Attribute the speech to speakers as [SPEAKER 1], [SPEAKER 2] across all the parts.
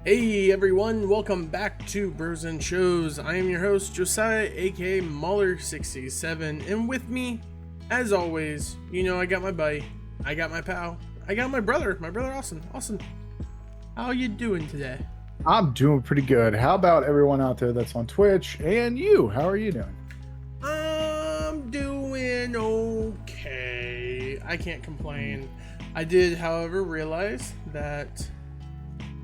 [SPEAKER 1] Hey everyone, welcome back to Bros and Shows. I am your host, Josiah, aka Muller67, and with me, as always, I got my buddy, I got my pal, I got my brother Austin. Austin, how you doing today?
[SPEAKER 2] I'm doing pretty good. How about everyone out there that's on Twitch? And you, how are you doing?
[SPEAKER 1] I'm doing okay. I can't complain. I did, however, realize that...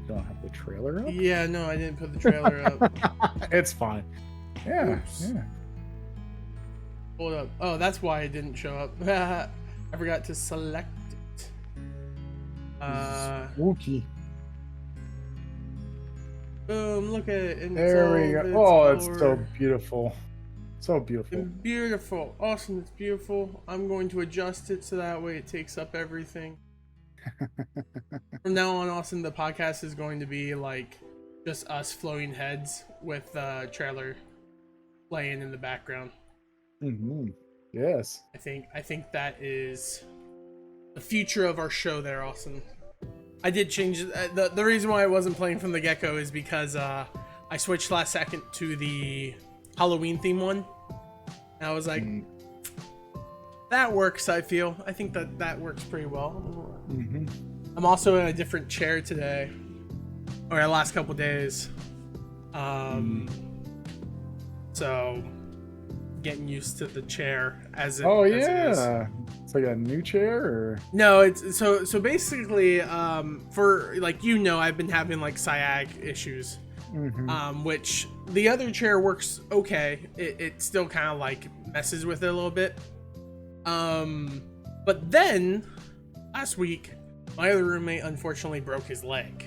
[SPEAKER 2] Don't have the trailer up?
[SPEAKER 1] Yeah, no, I didn't put the trailer up.
[SPEAKER 2] It's fine. Yeah,
[SPEAKER 1] Oops.
[SPEAKER 2] yeah.
[SPEAKER 1] Hold up. Oh, that's why it didn't show up. I forgot to select it.
[SPEAKER 2] Spooky.
[SPEAKER 1] Boom, look at it. And
[SPEAKER 2] There we go. Oh, it's so beautiful. So beautiful.
[SPEAKER 1] And beautiful. Awesome, it's beautiful. I'm going to adjust it so that way it takes up everything. From now on, Austin, the podcast is going to be like just us floating heads with the trailer playing in the background.
[SPEAKER 2] Mm-hmm. Yes.
[SPEAKER 1] I think that is the future of our show there, Austin. I did change the reason why I wasn't playing from the get-go is because I switched last second to the Halloween theme one. And I was like, that works, I feel. I think that works pretty well.
[SPEAKER 2] Mm-hmm.
[SPEAKER 1] I'm also in a different chair today, or the last couple days. So getting used to the chair as it,
[SPEAKER 2] Oh,
[SPEAKER 1] as
[SPEAKER 2] yeah.
[SPEAKER 1] it is.
[SPEAKER 2] It's like a new chair or?
[SPEAKER 1] No, it's so basically, for like, I've been having like sciatic issues.
[SPEAKER 2] Mm-hmm.
[SPEAKER 1] Which the other chair works okay. It still kind of like messes with it a little bit. But then last week, my other roommate unfortunately broke his leg,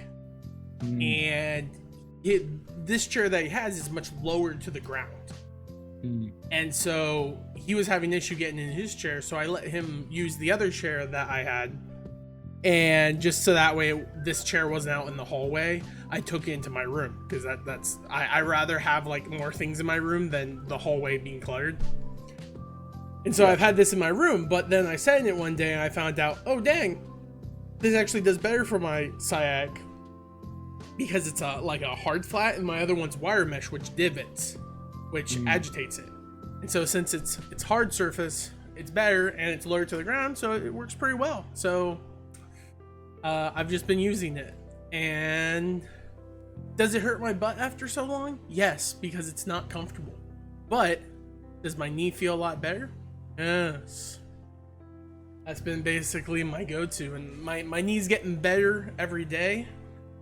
[SPEAKER 1] and this chair that he has is much lower to the ground. And so he was having an issue getting in his chair, so I let him use the other chair that I had, and just so that way this chair wasn't out in the hallway, I took it into my room, because I rather have like more things in my room than the hallway being cluttered. And so I've had this in my room, but then I sat in it one day and I found out, oh dang, this actually does better for my sciatic, because it's like a hard flat, and my other one's wire mesh, which divots, which agitates it. And so since it's hard surface, it's better, and it's lower to the ground, so it works pretty well. So I've just been using it. And does it hurt my butt after so long? Yes, because it's not comfortable. But does my knee feel a lot better? Yes. That's been basically my go-to, and my knee's getting better every day.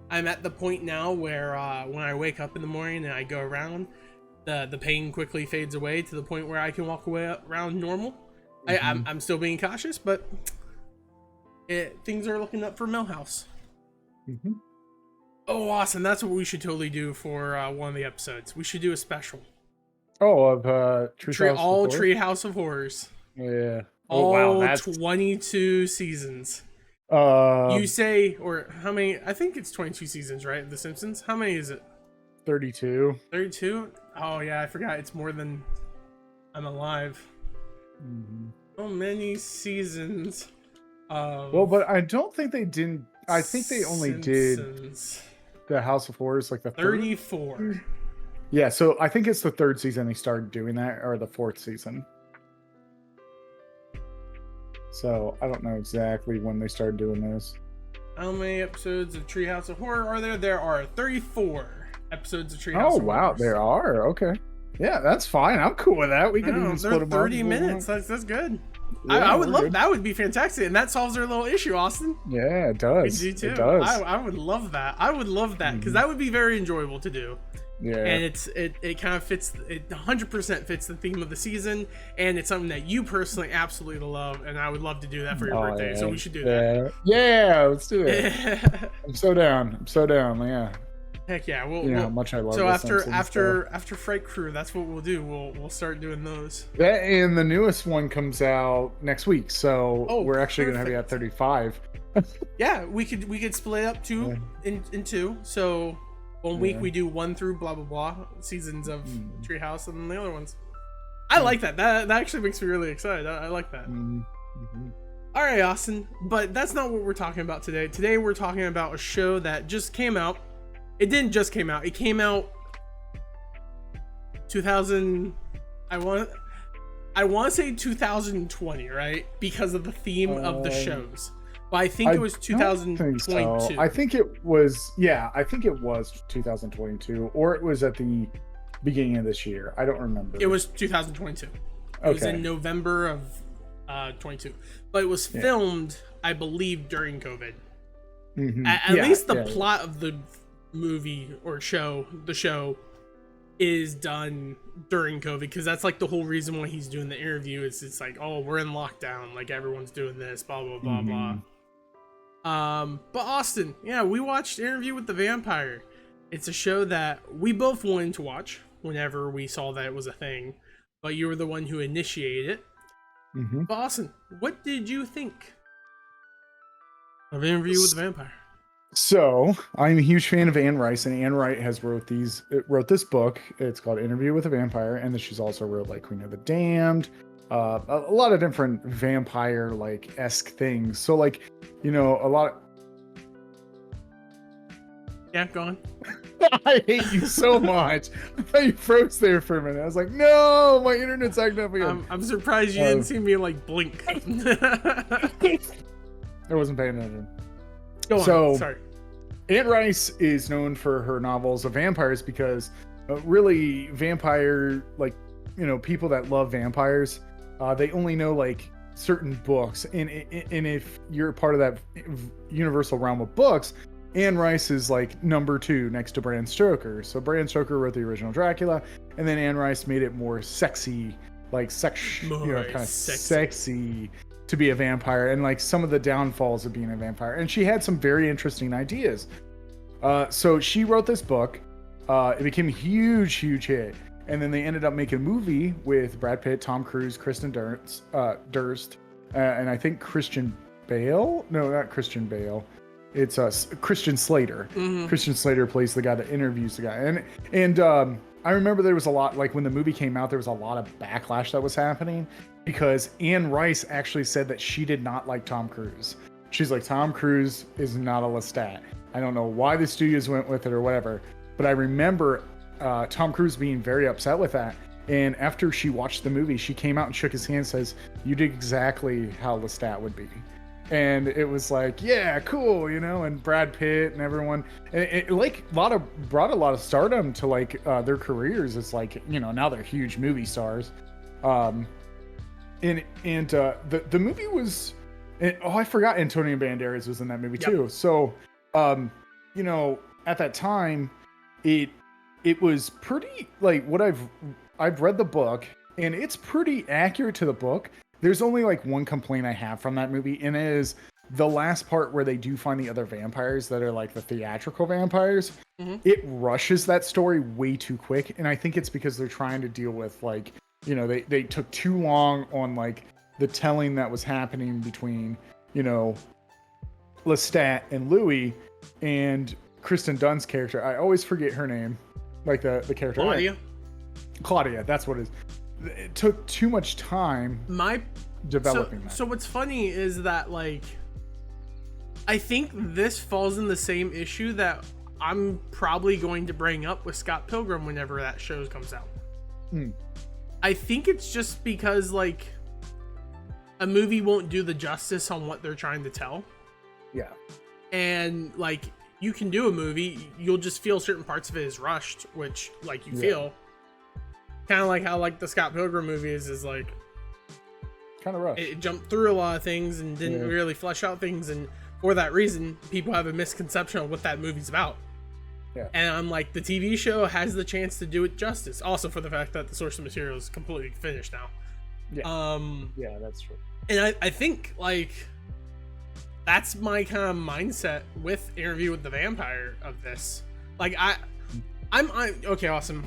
[SPEAKER 1] I'm at the point now where when I wake up in the morning and I go around, the pain quickly fades away to the point where I can walk around normal. I'm still being cautious, but things are looking up for Millhouse. Oh, awesome. That's what we should totally do for one of the episodes. We should do a special.
[SPEAKER 2] Oh, of
[SPEAKER 1] Treehouse of Horrors.
[SPEAKER 2] Yeah.
[SPEAKER 1] All
[SPEAKER 2] wow, that's
[SPEAKER 1] 22 seasons. You say, or how many? I think it's 22 seasons, right? The Simpsons. How many is it?
[SPEAKER 2] 32.
[SPEAKER 1] 32? Oh yeah, I forgot. It's more than I'm alive. So many seasons.
[SPEAKER 2] Well, but I don't think they didn't. I think they only did the House of Horrors like the
[SPEAKER 1] 34.
[SPEAKER 2] Yeah, so I think it's the third season they started doing that, or the fourth season. So I don't know exactly when they started doing this.
[SPEAKER 1] How many episodes of Treehouse of Horror are there? There are 34 episodes of Treehouse of Horror.
[SPEAKER 2] Oh wow, there are. Okay, yeah, that's fine. I'm cool with that. We can even split them up.
[SPEAKER 1] 30 minutes. That's good.
[SPEAKER 2] Yeah,
[SPEAKER 1] I would love that. Would be fantastic, and that solves our little issue, Austin.
[SPEAKER 2] Yeah, it does.
[SPEAKER 1] We do too.
[SPEAKER 2] It does.
[SPEAKER 1] I would love that. I would love that, because that would be very enjoyable to do.
[SPEAKER 2] Yeah,
[SPEAKER 1] and it kind of fits. It 100% fits the theme of the season, and it's something that you personally absolutely love, and I would love to do that for your birthday. Yeah. So we should do that.
[SPEAKER 2] Yeah, let's do it. I'm so down. Yeah.
[SPEAKER 1] Heck yeah. We'll,
[SPEAKER 2] how much I love.
[SPEAKER 1] So after Fright Crew, that's what we'll do. We'll start doing those.
[SPEAKER 2] That, and the newest one comes out next week, so we're actually gonna have you at 35.
[SPEAKER 1] Yeah, we could split up in two. So one week we do 1 through blah blah blah seasons of Treehouse, and then the other ones. I like that. That actually makes me really excited. I like that. All right, Austin, but that's not what we're talking about today. Today we're talking about a show that just came out. It didn't just came out. It came out 2000. I want to say 2020, right? Because of the theme of the shows. But I think it was 2022.
[SPEAKER 2] So. I think it was. Yeah, I think it was 2022, or it was at the beginning of this year. I don't remember.
[SPEAKER 1] It was 2022. It was in November of 22, but it was filmed, I believe, during COVID. At least the plot of the movie or show, the show, is done during COVID, because that's like the whole reason why he's doing the interview. Is it's like, oh, we're in lockdown, like everyone's doing this, blah blah blah blah. But Austin, yeah, we watched Interview with the Vampire. It's a show that we both wanted to watch whenever we saw that it was a thing, but you were the one who initiated it. But Austin, what did you think of Interview with the Vampire?
[SPEAKER 2] So I'm a huge fan of Anne Rice, and Anne Rice has wrote this book. It's called Interview with a Vampire, and then she's also wrote like Queen of the Damned, a lot of different vampire like esque things. So like, you know, a lot of...
[SPEAKER 1] Yeah, go on.
[SPEAKER 2] I hate you so much. I thought you froze there for a minute. I was like, no, my internet's acting up again.
[SPEAKER 1] I'm surprised you didn't see me like blink.
[SPEAKER 2] I wasn't paying attention.
[SPEAKER 1] Go on. Sorry.
[SPEAKER 2] Anne Rice is known for her novels of vampires because really vampire, like, you know, people that love vampires, they only know like certain books. And if you're part of that universal realm of books, Anne Rice is like number 2 next to Bram Stoker. So Bram Stoker wrote the original Dracula, and then Anne Rice made it more sexy, like kind of sexy to be a vampire, and like some of the downfalls of being a vampire. And she had some very interesting ideas. So she wrote this book. It became a huge hit. And then they ended up making a movie with Brad Pitt, Tom Cruise, Kristen Durst, and I think Christian Bale. No, not Christian Bale. It's Christian Slater. Christian Slater plays the guy that interviews the guy. And I remember there was a lot, like when the movie came out, there was a lot of backlash that was happening because Anne Rice actually said that she did not like Tom Cruise. She's like, Tom Cruise is not a Lestat. I don't know why the studios went with it or whatever, but I remember Tom Cruise being very upset with that. And after she watched the movie, she came out and shook his hand and says, you did exactly how Lestat would be. And it was like, yeah, cool, you know, and Brad Pitt and everyone, and it like brought a lot of stardom to like their careers. It's like, you know, now they're huge movie stars. The movie was, I forgot Antonio Banderas was in that movie too. So, you know, at that time, it was pretty like what I've read the book, and it's pretty accurate to the book. There's only like one complaint I have from that movie, and it is the last part where they do find the other vampires that are like the theatrical vampires. It rushes that story way too quick, and I think it's because they're trying to deal with like, you know, they took too long on like the telling that was happening between, you know, Lestat and Louis and Kristen Dunst's character. I always forget her name, like the character. Claudia, that's what it is. It took too much time developing that.
[SPEAKER 1] So what's funny is that like I think this falls in the same issue that I'm probably going to bring up with Scott Pilgrim whenever that show comes out. I think it's just because like a movie won't do the justice on what they're trying to tell.
[SPEAKER 2] Yeah.
[SPEAKER 1] And like you can do a movie, you'll just feel certain parts of it is rushed, which like you feel. Kind of like how like the Scott Pilgrim movie is like
[SPEAKER 2] kind of rushed.
[SPEAKER 1] It jumped through a lot of things and didn't really flesh out things, and for that reason, people have a misconception of what that movie's about.
[SPEAKER 2] Yeah.
[SPEAKER 1] And I'm like, the TV show has the chance to do it justice. Also, for the fact that the source of material is completely finished now.
[SPEAKER 2] Yeah. Yeah, that's true.
[SPEAKER 1] And I think like that's my kind of mindset with Interview with the Vampire of this. Like I'm okay, awesome.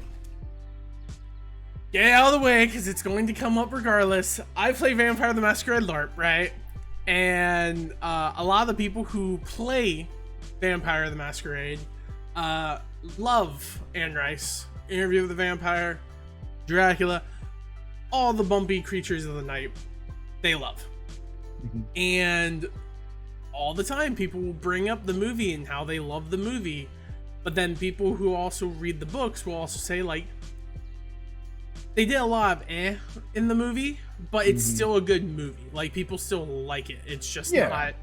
[SPEAKER 1] Get out of the way, because it's going to come up regardless. I play Vampire the Masquerade LARP, right? And a lot of the people who play Vampire the Masquerade love Anne Rice, Interview with the Vampire, Dracula, all the bumpy creatures of the night they love. And all the time people will bring up the movie and how they love the movie. But then people who also read the books will also say, like, they did a lot of in the movie, but it's still a good movie. Like, people still like it. It's just not...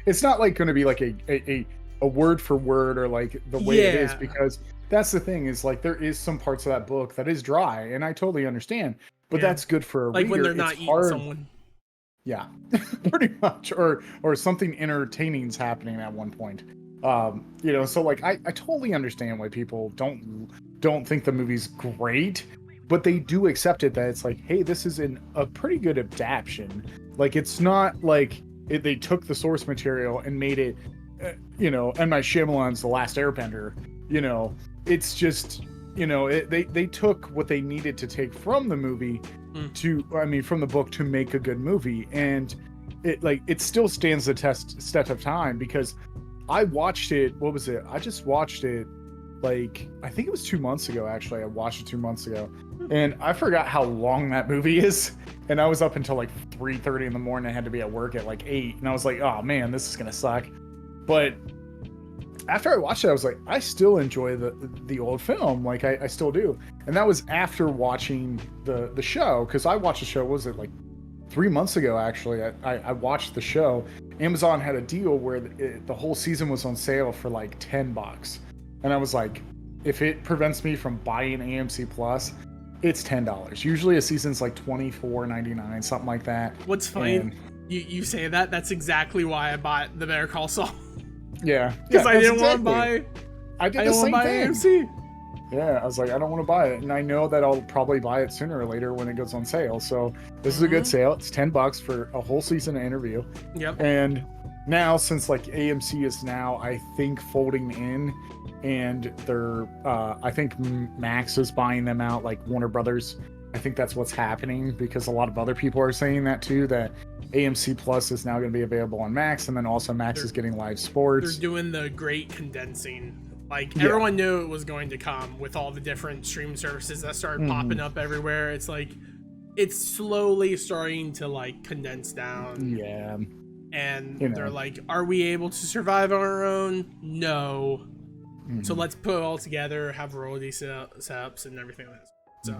[SPEAKER 2] It's not, like, going to be, like, a word for word or, like, the way it is, because that's the thing is, like, there is some parts of that book that is dry, and I totally understand. But that's good for a
[SPEAKER 1] like
[SPEAKER 2] reader.
[SPEAKER 1] when they're not eating someone.
[SPEAKER 2] Yeah, pretty much. Or something entertaining's happening at one point. You know, so, like, I totally understand why people don't think the movie's great, but they do accept it that it's like, hey, this is a pretty good adaptation. Like, it's not like they took the source material and made it, you know, M. Night Shyamalan's The Last Airbender. You know, it's just, you know, they took what they needed to take from the movie from the book to make a good movie, and it still stands the test of time, because I watched it. What was it? I just watched it, like, I think it was 2 months ago. Actually, I watched it 2 months ago, and I forgot how long that movie is. And I was up until like 3:30 in the morning. I had to be at work at like 8, and I was like, oh man, this is gonna suck. But after I watched it, I was like, I still enjoy the old film. Like, I still do. And that was after watching the show, because I watched the show, what was it, like 3 months ago, actually. I watched the show. Amazon had a deal where the whole season was on sale for like $10. And I was like, if it prevents me from buying AMC Plus, it's $10. Usually a season's like $24.99, something like that.
[SPEAKER 1] What's funny, you say that, that's exactly why I bought the Better Call Saul.
[SPEAKER 2] Yeah,
[SPEAKER 1] because I didn't want to buy.
[SPEAKER 2] I did the same thing.
[SPEAKER 1] AMC.
[SPEAKER 2] Yeah, I was like, I don't want to buy it, and I know that I'll probably buy it sooner or later when it goes on sale. So this is a good sale. It's $10 for a whole season of interview.
[SPEAKER 1] Yep.
[SPEAKER 2] And now, since like AMC is now, I think, folding in, and they're, I think Max is buying them out, like Warner Brothers. I think that's what's happening, because a lot of other people are saying that too, that AMC Plus is now going to be available on Max, and then also Max is getting live sports.
[SPEAKER 1] They're doing the great condensing. Like, everyone knew it was going to come with all the different stream services that started popping up everywhere. It's like, it's slowly starting to, like, condense down.
[SPEAKER 2] Yeah.
[SPEAKER 1] And they're like, are we able to survive on our own? No. So let's put it all together, have royalty setups and everything like that. So,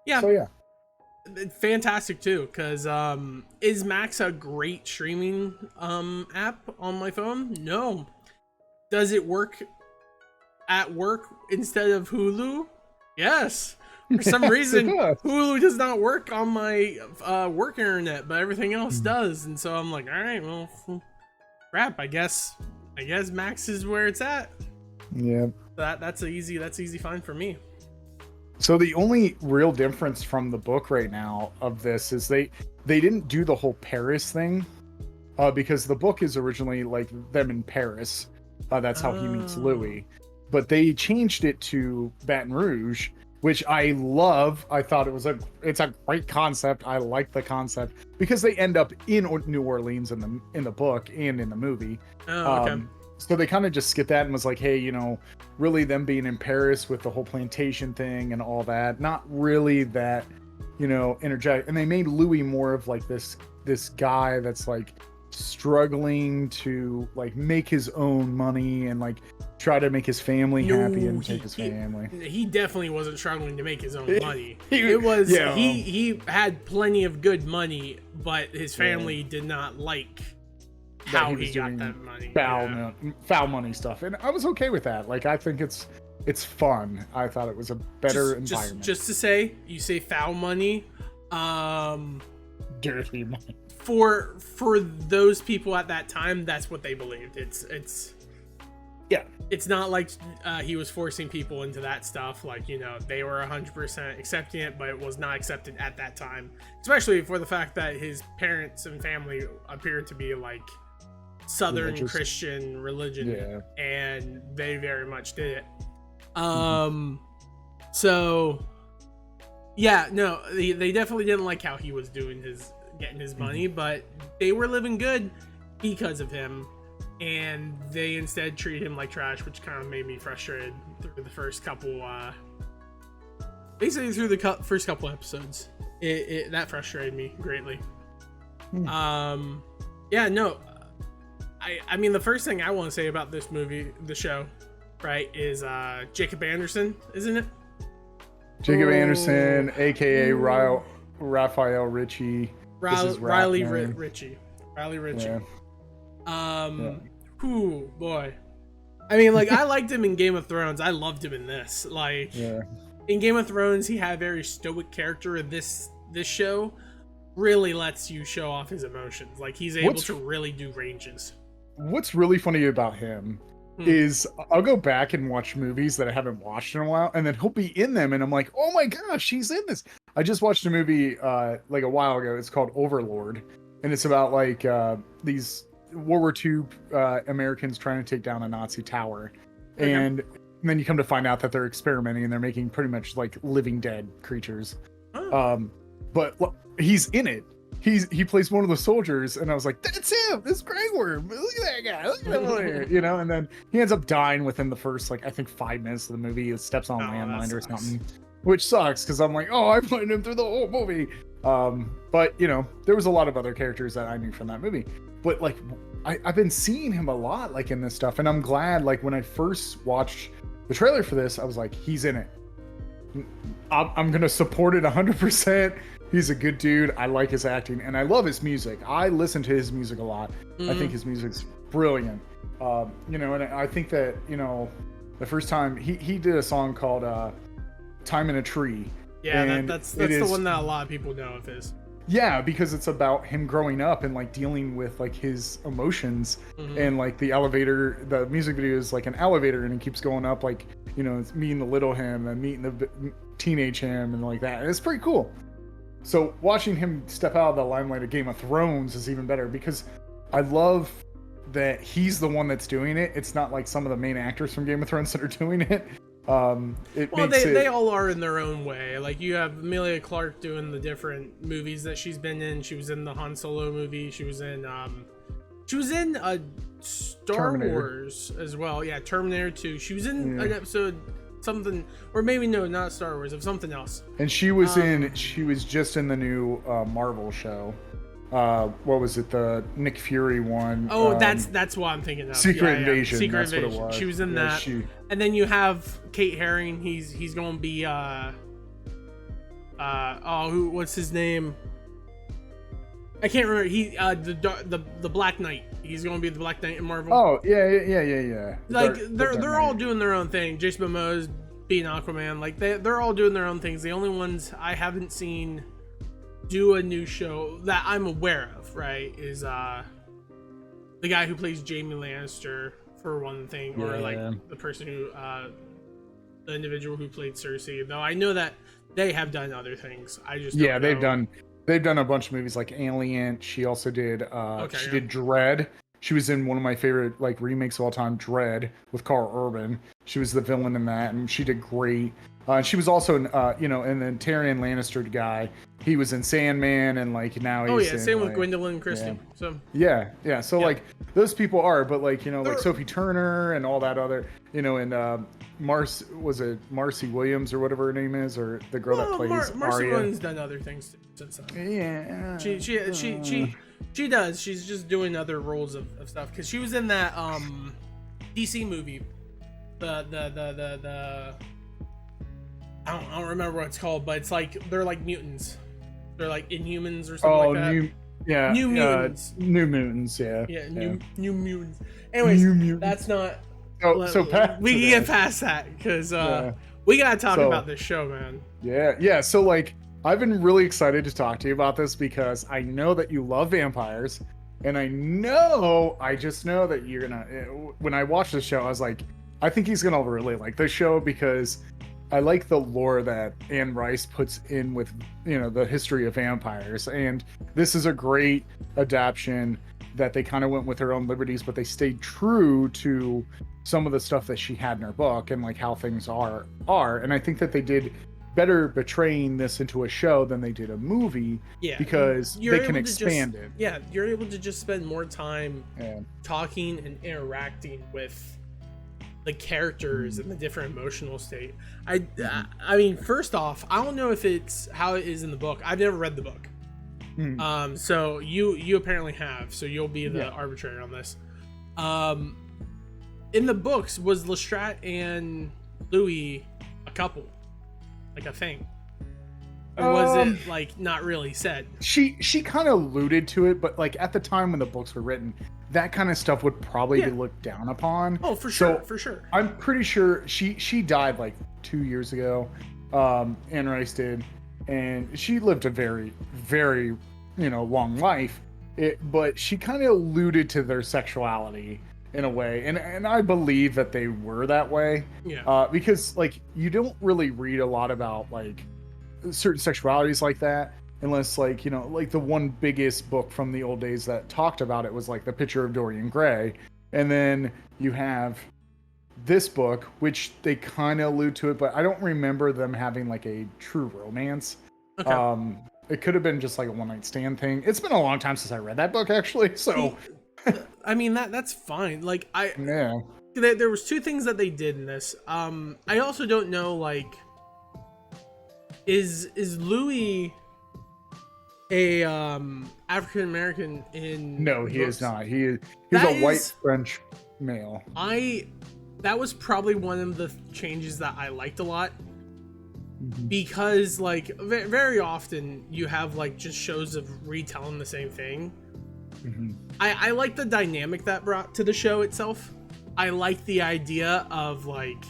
[SPEAKER 1] yeah.
[SPEAKER 2] So, yeah.
[SPEAKER 1] Fantastic too, because is Max a great streaming app on my phone? No. Does it work at work instead of Hulu? Yes. For some reason, Hulu does not work on my work internet, but everything else does. And so I'm like, all right, well, crap. I guess Max is where it's at.
[SPEAKER 2] Yeah.
[SPEAKER 1] That's easy find for me.
[SPEAKER 2] So the only real difference from the book right now of this is they didn't do the whole Paris thing, because the book is originally like them in Paris. That's how he meets Louis. But they changed it to Baton Rouge, which I love. I thought it's a great concept. I like the concept, because they end up in New Orleans in the book and in the movie.
[SPEAKER 1] Oh, okay.
[SPEAKER 2] So they kind of just skipped that and was like, hey, you know, really them being in Paris with the whole plantation thing and all that, not really that, you know, energetic. And they made Louis more of like this guy that's like struggling to like make his own money and like try to make his family happy and take his family.
[SPEAKER 1] He definitely wasn't struggling to make his own money. He had plenty of good money, but his family did not like how he got that money.
[SPEAKER 2] Foul money stuff. And I was okay with that. Like, I think it's fun. I thought it was a better environment.
[SPEAKER 1] Just to say, you say foul money,
[SPEAKER 2] dirty money.
[SPEAKER 1] For those people at that time, that's what they believed. It's not like he was forcing people into that stuff. Like, you know, they were 100% accepting it, but it was not accepted at that time. Especially for the fact that his parents and family appeared to be like Southern Christian religion, and they very much did it. So yeah, no, they definitely didn't like how he was doing getting his money, but they were living good because of him, and they instead treated him like trash, which kind of made me frustrated through the first couple first couple episodes. That frustrated me greatly. Yeah, no, I mean, the first thing I want to say about this movie, the show, right, is Jacob Anderson, isn't it?
[SPEAKER 2] Jacob Anderson, aka Raphael Ritchie.
[SPEAKER 1] Riley Ritchie.
[SPEAKER 2] Yeah.
[SPEAKER 1] Whew, boy. I mean, like, I liked him in Game of Thrones. I loved him in this. Like, in Game of Thrones, he had a very stoic character. This show really lets you show off his emotions. Like, he's able to really do ranges.
[SPEAKER 2] What's really funny about him is I'll go back and watch movies that I haven't watched in a while, and then he'll be in them, and I'm like, oh my gosh, he's in this. I just watched a movie like a while ago. It's called Overlord, and it's about like these World War II Americans trying to take down a Nazi tower, and then you come to find out that they're experimenting and they're making pretty much like living dead creatures. But he's in it. He plays one of the soldiers, and I was like, that's him. That's Grey Worm. Look at that guy. Look at that over here. You know, and then he ends up dying within the first, like, I think 5 minutes of the movie. He steps on a landmine or something, which sucks because I'm like, oh, I played him through the whole movie. But, you know, there was a lot of other characters that I knew from that movie. But, like, I've been seeing him a lot, like, in this stuff. And I'm glad, like, when I first watched the trailer for this, I was like, he's in it. I'm going to support it 100%. He's a good dude. I like his acting, and I love his music. I listen to his music a lot. I think his music's brilliant. You know, and I think that, you know, the first time he did a song called Time in a Tree.
[SPEAKER 1] Yeah, that's the one that a lot of people know of his.
[SPEAKER 2] Yeah, because it's about him growing up and like dealing with like his emotions and like the elevator. The music video is like an elevator, and it keeps going up, like, you know, it's meeting the little him and meeting the teenage him and like that. And it's pretty cool. So watching him step out of the limelight of Game of Thrones is even better because I love that he's the one that's doing it. It's not like some of the main actors from Game of Thrones that are doing it. They all are in their own way. Like, you have Emilia Clarke doing the different movies that she's been in. She was in the Han Solo movie. She was in Star Wars as well. Yeah, Terminator 2. She was in an episode something, or maybe no, not Star Wars, of something else. And she was just in the new Marvel show. What was it? The Nick Fury one.
[SPEAKER 1] Oh, that's what I'm thinking of.
[SPEAKER 2] Secret Invasion.
[SPEAKER 1] Secret Invasion. What it was. She was in that. And then you have Kate Herring. He's going to be what's his name? I can't remember. The Black Knight. He's going to be the Black Knight in Marvel.
[SPEAKER 2] Oh, yeah.
[SPEAKER 1] Like, they're all doing their own thing. Jason Momoa's being Aquaman. Like, they're all doing their own things. The only ones I haven't seen do a new show that I'm aware of, right, is the guy who plays Jaime Lannister, for one thing, or like the person who the individual who played Cersei. Though I know that they have done other things. I just don't know.
[SPEAKER 2] They've done a bunch of movies like Alien. She also did did Dredd. She was in one of my favorite like remakes of all time, Dredd, with Carl Urban. She was the villain in that, and she did great. She was also in, and then Tyrion Lannister guy. He was in Sandman, and like now he's
[SPEAKER 1] same with Gwendolyn Christie. So
[SPEAKER 2] So like those people are, but like, you know, like Sophie Turner and all that other, you know, and Marcy Williams or whatever her name is, or the girl that plays
[SPEAKER 1] Marcy
[SPEAKER 2] Arya.
[SPEAKER 1] Williams done other things since then.
[SPEAKER 2] Yeah,
[SPEAKER 1] she does. She's just doing other roles of stuff because she was in that DC movie, the I don't remember what it's called, but it's like they're like mutants. They're like Inhumans or something like that. New Mutants.
[SPEAKER 2] New Mutants, yeah.
[SPEAKER 1] New Mutants. Anyways, that's not. We can get past that because we gotta talk about this show, man.
[SPEAKER 2] Yeah. So like, I've been really excited to talk to you about this because I know that you love vampires, and I just know that you're gonna. When I watched the show, I was like, I think he's gonna really like this show because I like the lore that Anne Rice puts in with, you know, the history of vampires, and this is a great adaptation that they kind of went with their own liberties, but they stayed true to some of the stuff that she had in her book and like how things are. And I think that they did better betraying this into a show than they did a movie, because they can expand it. Yeah,
[SPEAKER 1] you're able to just spend more time talking and interacting with the characters and the different emotional state. I mean, first off, I don't know if it's how it is in the book. I've never read the book. So you apparently have, so you'll be the arbitrator on this. Um, in the books, was Lestat and Louis a couple, like a thing, or was it like not really said?
[SPEAKER 2] She kind of alluded to it, but like at the time when the books were written, that kind of stuff would probably be looked down upon.
[SPEAKER 1] Oh, for sure, for sure.
[SPEAKER 2] I'm pretty sure she died like 2 years ago. Anne Rice did, and she lived a very, very, long life. But she kind of alluded to their sexuality in a way, and I believe that they were that way.
[SPEAKER 1] Yeah.
[SPEAKER 2] Because like you don't really read a lot about like certain sexualities like that unless like like the one biggest book from the old days that talked about it was like The Picture of Dorian Gray, and then you have this book which they kind of allude to it, but I don't remember them having like a true romance.
[SPEAKER 1] Okay.
[SPEAKER 2] It could have been just like a one night stand thing. It's been a long time since I read that book actually, so
[SPEAKER 1] I mean that's fine. Like
[SPEAKER 2] yeah,
[SPEAKER 1] there was two things that they did in this. I also don't know, like, is Louis a African American in?
[SPEAKER 2] No, he is not. He's
[SPEAKER 1] That
[SPEAKER 2] a white
[SPEAKER 1] is-
[SPEAKER 2] French male.
[SPEAKER 1] That was probably one of the changes that I liked a lot, because like very often you have like just shows of retelling the same thing. I like the dynamic that brought to the show itself. I like the idea of like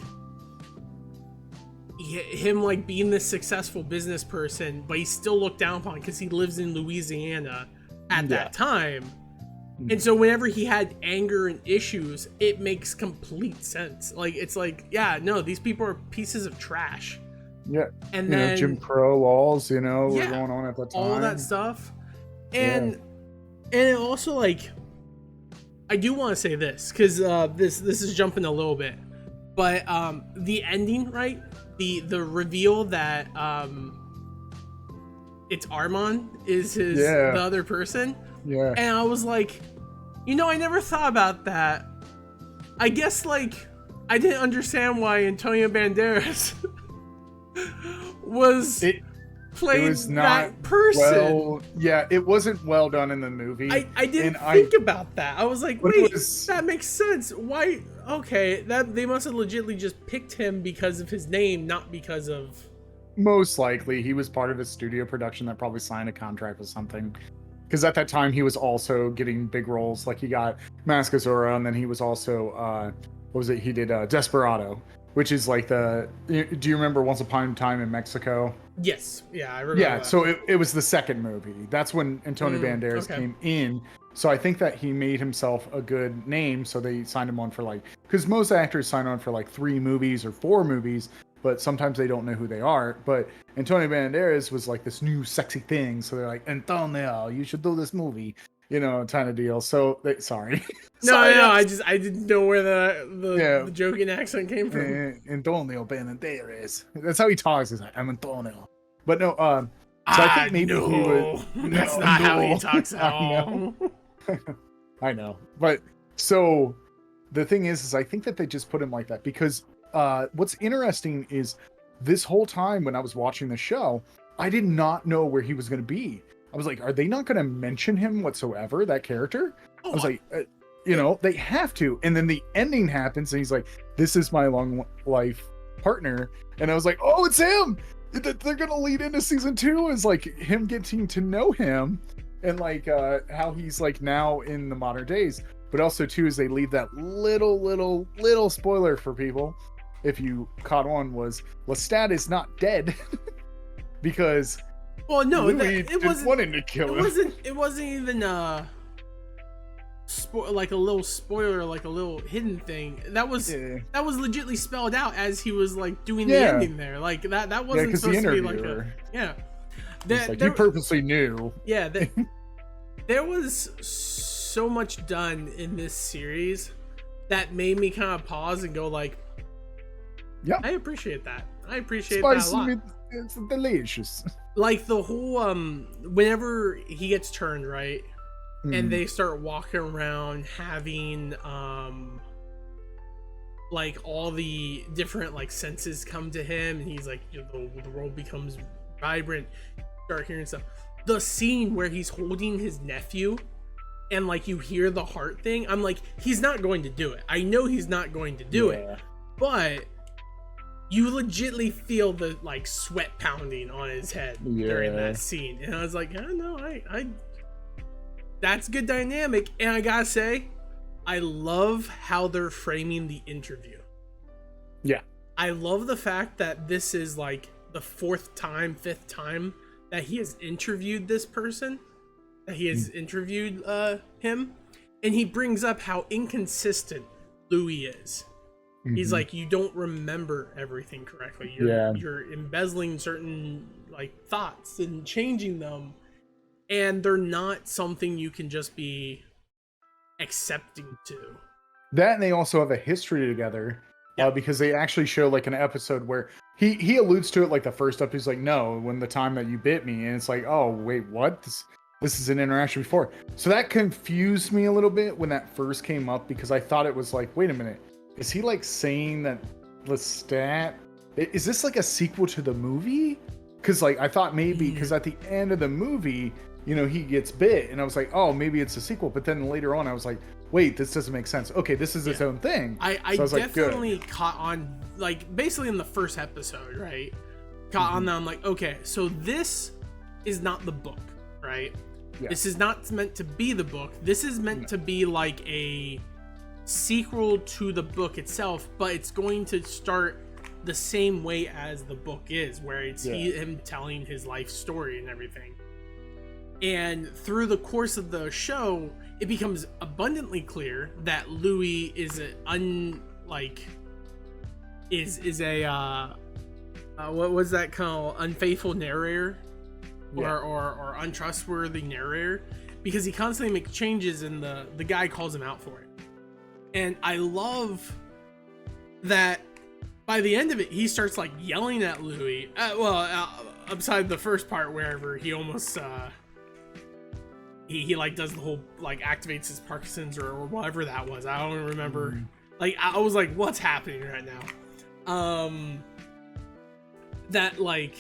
[SPEAKER 1] him like being this successful business person, but he's still looked down upon because he lives in Louisiana at that time. And so whenever he had anger and issues, it makes complete sense. Like, it's like, yeah, no, these people are pieces of trash.
[SPEAKER 2] Yeah.
[SPEAKER 1] And then
[SPEAKER 2] Jim Crow laws, were going on at that time.
[SPEAKER 1] all that stuff. And it also, like, I do want to say this, because this is jumping a little bit, but the ending, right? The reveal that it's Armand is the other person.
[SPEAKER 2] Yeah.
[SPEAKER 1] And I was like, I never thought about that. I guess, like, I didn't understand why Antonio Banderas was playing that person.
[SPEAKER 2] Well, yeah, it wasn't well done in the movie.
[SPEAKER 1] I didn't think about that. I was like, wait, that makes sense. Why? Okay, that they must have legitimately just picked him because of his name, not because of...
[SPEAKER 2] Most likely, he was part of a studio production that probably signed a contract with something. Because at that time, he was also getting big roles. Like, he got Mask of Zorro, and then he was also, he did Desperado, which is like do you remember Once Upon a Time in Mexico?
[SPEAKER 1] Yes. Yeah, I remember that.
[SPEAKER 2] So it was the second movie. That's when Antonio Banderas came in. So I think that he made himself a good name, so they signed him on for like... Because most actors sign on for like 3 movies or 4 movies, but sometimes they don't know who they are. But Antonio Banderas was like this new sexy thing, so they're like, Antonio, you should do this movie, kind of deal. So sorry.
[SPEAKER 1] I didn't know where the joking accent came from.
[SPEAKER 2] Antonio Banderas. That's how he talks. He's like, I'm Antonio. But no, so I think maybe he was...
[SPEAKER 1] That's not how he talks at all.
[SPEAKER 2] I know. But so the thing is I think that they just put him like that because what's interesting is this whole time when I was watching the show, I did not know where he was going to be. I was like, are they not going to mention him whatsoever, that character? I was like, they have to. And then the ending happens and he's like, this is my long life partner. And I was like, oh, it's him. They're going to lead into season 2 is like him getting to know him and like how he's like now in the modern days. But also too is they leave that little spoiler for people. If you caught on, was Lestat is not dead because Louis didn't want him to kill him.
[SPEAKER 1] It wasn't even like a little spoiler, like a little hidden thing. That was legitimately spelled out as he was like doing the ending there. Like that wasn't supposed to be like
[SPEAKER 2] he purposely knew.
[SPEAKER 1] Yeah, there was so much done in this series that made me kind of pause and go like,
[SPEAKER 2] yeah,
[SPEAKER 1] I appreciate that. I appreciate that a lot.
[SPEAKER 2] It's delicious.
[SPEAKER 1] Like the whole whenever he gets turned, right? And they start walking around having like all the different like senses come to him, and he's like, the world becomes vibrant, start hearing stuff. The scene where he's holding his nephew and like you hear the heart thing, I'm like, he's not going to do it. I know he's not going to do it, but you legitly feel the like sweat pounding on his head during that scene, and I was like, oh no, I that's good dynamic. And I gotta say, I love how they're framing the interview.
[SPEAKER 2] Yeah,
[SPEAKER 1] I love the fact that this is like the fifth time that he has interviewed this person, that he has interviewed him, and he brings up how inconsistent Louis is. He's like, you don't remember everything correctly. You're embezzling certain like thoughts and changing them, and they're not something you can just be accepting to.
[SPEAKER 2] That, and they also have a history together, because they actually show like an episode where he alludes to it like the first episode. He's like, no, when the time that you bit me, and it's like, oh wait, what? This is an interaction before. So that confused me a little bit when that first came up, because I thought it was like, wait a minute. Is he like saying that Lestat, is this like a sequel to the movie? Because like I thought maybe, because at the end of the movie, you know, he gets bit, and I was like, oh, maybe it's a sequel. But then later on, I was like, wait, this doesn't make sense. Okay, this is its own thing.
[SPEAKER 1] I was definitely like, caught on, like basically in the first episode, right? Caught on that. I'm like, okay, so this is not the book, right? Yeah. This is not meant to be the book. This is meant to be like a sequel to the book itself, but it's going to start the same way as the book is, where it's him telling his life story and everything. And through the course of the show, it becomes abundantly clear that Louis is what was that called, unfaithful narrator, or untrustworthy narrator, because he constantly makes changes, and the guy calls him out for it. And I love that by the end of it, he starts like yelling at Louis. Upside the first part, wherever he almost he like does the whole like activates his Parkinson's or whatever that was. I don't remember. Like I was like, what's happening right now? That like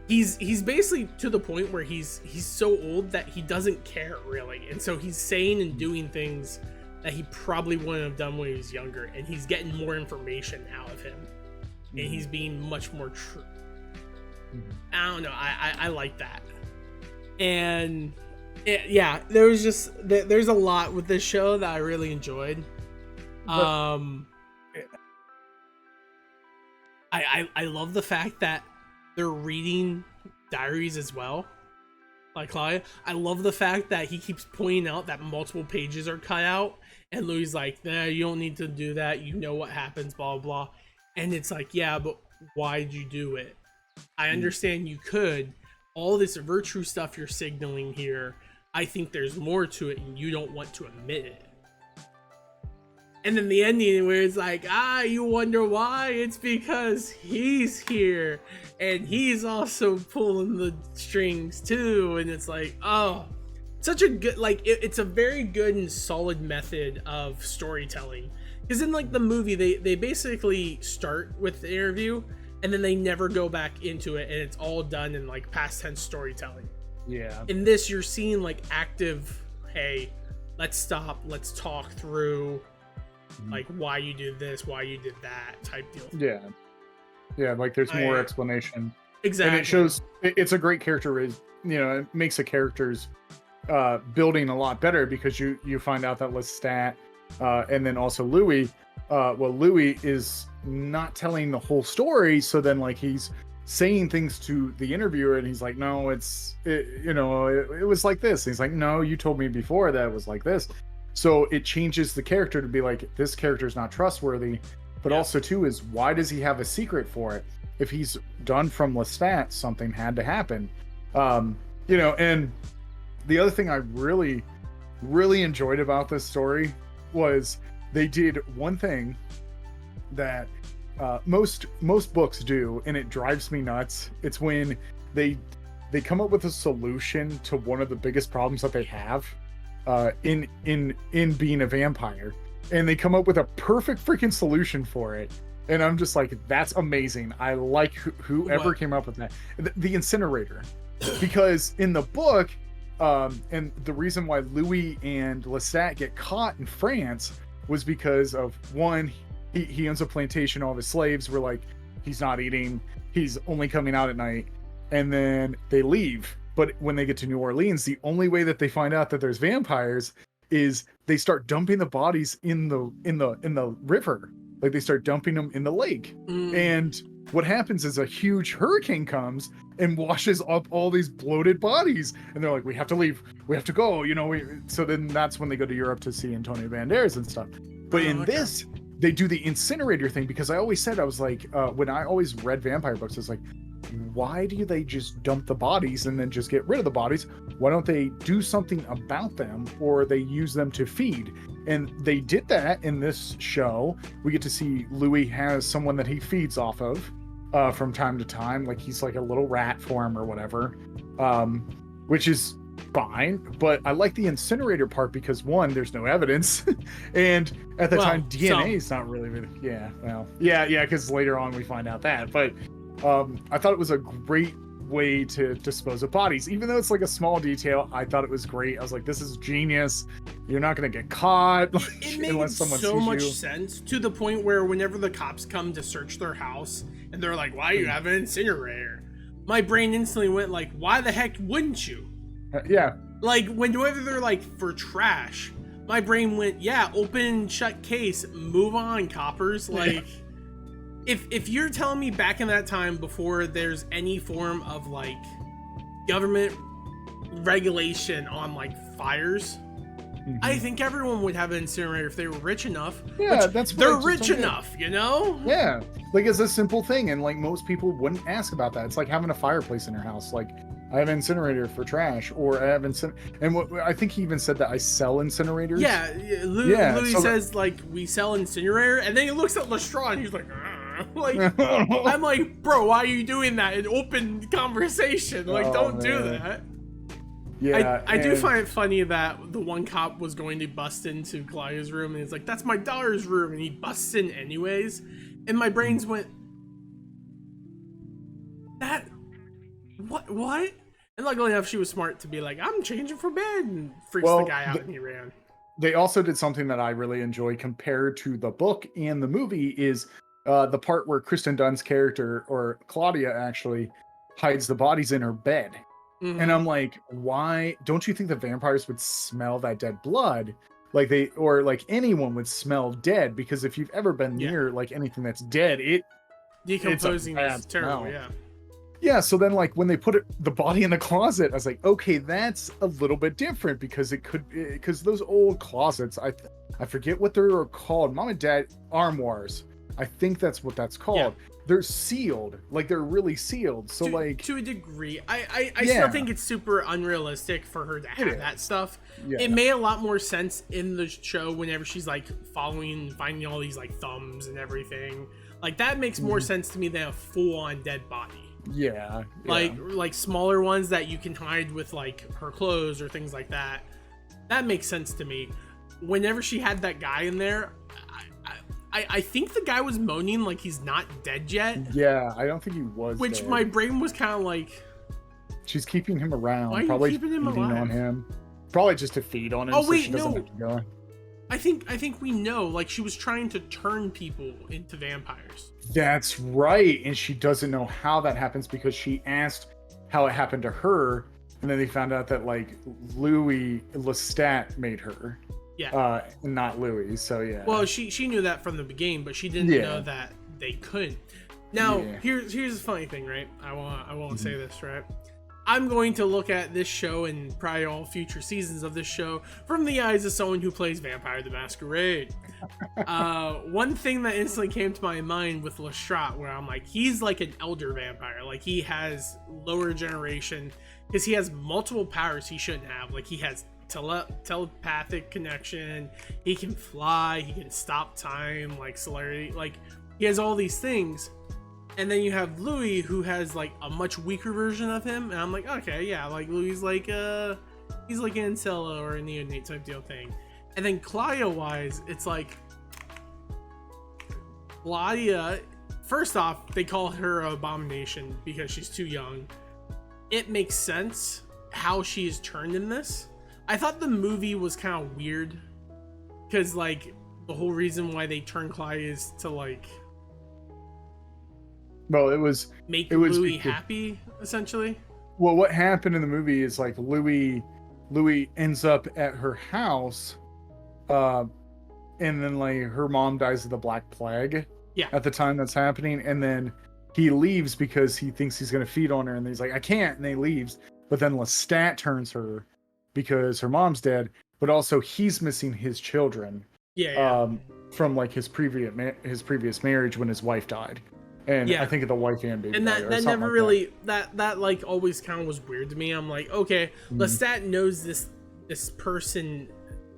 [SPEAKER 1] he's basically to the point where he's so old that he doesn't care really, and so he's saying and doing things that he probably wouldn't have done when he was younger, and he's getting more information out of him, and he's being much more true. I don't know, I like that. And there's a lot with this show that I really enjoyed. I love the fact that they're reading diaries as well. Like Claudia, I love the fact that he keeps pointing out that multiple pages are cut out, and Louis like, nah, you don't need to do that. You know what happens, blah, blah, blah. And it's like, yeah, but why'd you do it? I understand you could. All this virtue stuff you're signaling here, I think there's more to it, and you don't want to admit it. And then the ending where it's like, you wonder why? It's because he's here, and he's also pulling the strings too. And it's like, oh, such a good, like, it's a very good and solid method of storytelling. Because in like the movie, they basically start with the interview, and then they never go back into it, and it's all done in like past tense storytelling. Yeah. In this, you're seeing like active, hey, let's stop, let's talk through like why you did this, why you did that type deal. Yeah, like there's more explanation. Exactly. And it shows, it's a great character, you know, it makes the characters building a lot better, because you find out that Lestat and then also Louis, Louis is not telling the whole story, so then like he's saying things to the interviewer, and he's like, no, it was like this, and he's like, no, you told me before that it was like this. So it changes the character to be like, this character's not trustworthy, but also too is, why does he have a secret for it? If he's done from Lestat, something had to happen. And the other thing I really, really enjoyed about this story was they did one thing that most books do, and it drives me nuts. It's when they come up with a solution to one of the biggest problems that they have in being a vampire, and they come up with a perfect freaking solution for it, and I'm just like, that's amazing. I like whoever came up with that. The incinerator, because in the book
[SPEAKER 2] And the reason why Louis and Lestat get caught in France was because of one, he owns a plantation. All of his slaves were like, he's not eating. He's only coming out at night. And then they leave. But when they get to New Orleans, the only way that they find out that there's vampires is they start dumping the bodies in the river. Like they start dumping them in the lake. And what happens is a huge hurricane comes and washes up all these bloated bodies. And they're like, we have to leave. We have to go. You know, so then that's when they go to Europe to see Antonio Banderas and stuff. But in this, they do the incinerator thing, because I always said, I was like, when I always read vampire books, I was like, why do they just dump the bodies and then just get rid of the bodies? Why don't they do something about them, or they use them to feed? And they did that in this show. We get to see Louis has someone that he feeds off of from time to time. Like he's like a little rat for him or whatever, which is fine. But I like the incinerator part because one, there's no evidence. And at the time, DNA is not really, because later on we find out that. But I thought it was a great way to dispose of bodies, even though it's like a small detail. I thought it was great. I was like, this is genius. You're not going to get caught.
[SPEAKER 1] It made so much sense, to the point where whenever the cops come to search their house and they're like, why do you have an incinerator? My brain instantly went like, why the heck wouldn't you?
[SPEAKER 2] Yeah.
[SPEAKER 1] Like whenever they're like, for trash, my brain went, yeah, open shut case, move on, coppers. Like if you're telling me back in that time, before there's any form of like government regulation on like fires, I think everyone would have an incinerator if they were rich enough.
[SPEAKER 2] Yeah,
[SPEAKER 1] they're rich enough, you know?
[SPEAKER 2] Yeah, like it's a simple thing, and like most people wouldn't ask about that. It's like having a fireplace in your house. Like, I have an incinerator for trash, or I have and what I think he even said that I sell incinerators.
[SPEAKER 1] Yeah, Louis says like, we sell incinerator, and then he looks at Lestrade and he's like, like, I'm like, bro, why are you doing that in open conversation? Like, don't do that.
[SPEAKER 2] Yeah,
[SPEAKER 1] I do find it funny that the one cop was going to bust into Claudia's room, and he's like, that's my daughter's room, and he busts in anyways, and my brains went, what? And luckily enough, she was smart to be like, I'm changing for bed, and freaks the guy out, and he ran.
[SPEAKER 2] They also did something that I really enjoy compared to the book and the movie, is the part where Kristen Dunn's character, or Claudia actually, hides the bodies in her bed. And I'm like, why don't you think the vampires would smell that dead blood? Like or like anyone would smell dead, because if you've ever been near like anything that's dead,
[SPEAKER 1] decomposing is terrible.
[SPEAKER 2] Smell. Yeah. So then like when they put the body in the closet, I was like, okay, that's a little bit different, because because those old closets, I forget what they're called. Mom and Dad armoires. I think that's what that's called. Yeah. They're sealed, like they're really sealed. So to
[SPEAKER 1] a degree, I still think it's super unrealistic for her to have that stuff. Yeah. It made a lot more sense in the show whenever she's like finding all these like thumbs and everything. Like that makes more sense to me than a full-on dead body.
[SPEAKER 2] Yeah.
[SPEAKER 1] Like smaller ones that you can hide with like her clothes or things like that. That makes sense to me. Whenever she had that guy in there, I think the guy was moaning like he's not dead yet.
[SPEAKER 2] Yeah, I don't think he was.
[SPEAKER 1] Which
[SPEAKER 2] dead.
[SPEAKER 1] My brain was kind of like,
[SPEAKER 2] she's keeping him around.
[SPEAKER 1] Why are
[SPEAKER 2] probably
[SPEAKER 1] you keeping him
[SPEAKER 2] feeding
[SPEAKER 1] alive?
[SPEAKER 2] On him. Probably just to feed on him.
[SPEAKER 1] Oh
[SPEAKER 2] so
[SPEAKER 1] wait,
[SPEAKER 2] she doesn't have to go.
[SPEAKER 1] I think we know. Like she was trying to turn people into vampires.
[SPEAKER 2] That's right, and she doesn't know how that happens, because she asked how it happened to her, and then they found out that like Louis Lestat made her.
[SPEAKER 1] Yeah.
[SPEAKER 2] Not Louis. So yeah.
[SPEAKER 1] Well, she knew that from the beginning, but she didn't know that they couldn't. Now, here's the funny thing, right? I won't say this, right? I'm going to look at this show and probably all future seasons of this show from the eyes of someone who plays Vampire the Masquerade. One thing that instantly came to my mind with Lestrade, where I'm like, he's like an elder vampire. Like he has lower generation, because he has multiple powers he shouldn't have. Like he has telepathic connection, he can fly, he can stop time, like celerity, like he has all these things. And then you have Louis, who has like a much weaker version of him, and I'm like, okay, yeah, like Louis like he's like an Ancella or a neonate type deal thing. And then Claudia wise, it's like Claudia, first off, they call her an abomination because she's too young. It makes sense how she is turned in this. I thought the movie was kind of weird because like the whole reason why they turn Claudia is to like make Louis happy, essentially.
[SPEAKER 2] Well, what happened in the movie is like Louis ends up at her house, and then like her mom dies of the Black Plague.
[SPEAKER 1] Yeah.
[SPEAKER 2] At the time that's happening, and then he leaves because he thinks he's gonna feed on her, and he's like, I can't, and he leaves. But then Lestat turns her because her mom's dead, but also he's missing his children.
[SPEAKER 1] Yeah.
[SPEAKER 2] From like his previous marriage when his wife died. And I think of the wife and baby.
[SPEAKER 1] And that never like really that like always kind of was weird to me. I'm like, okay, Lestat knows this person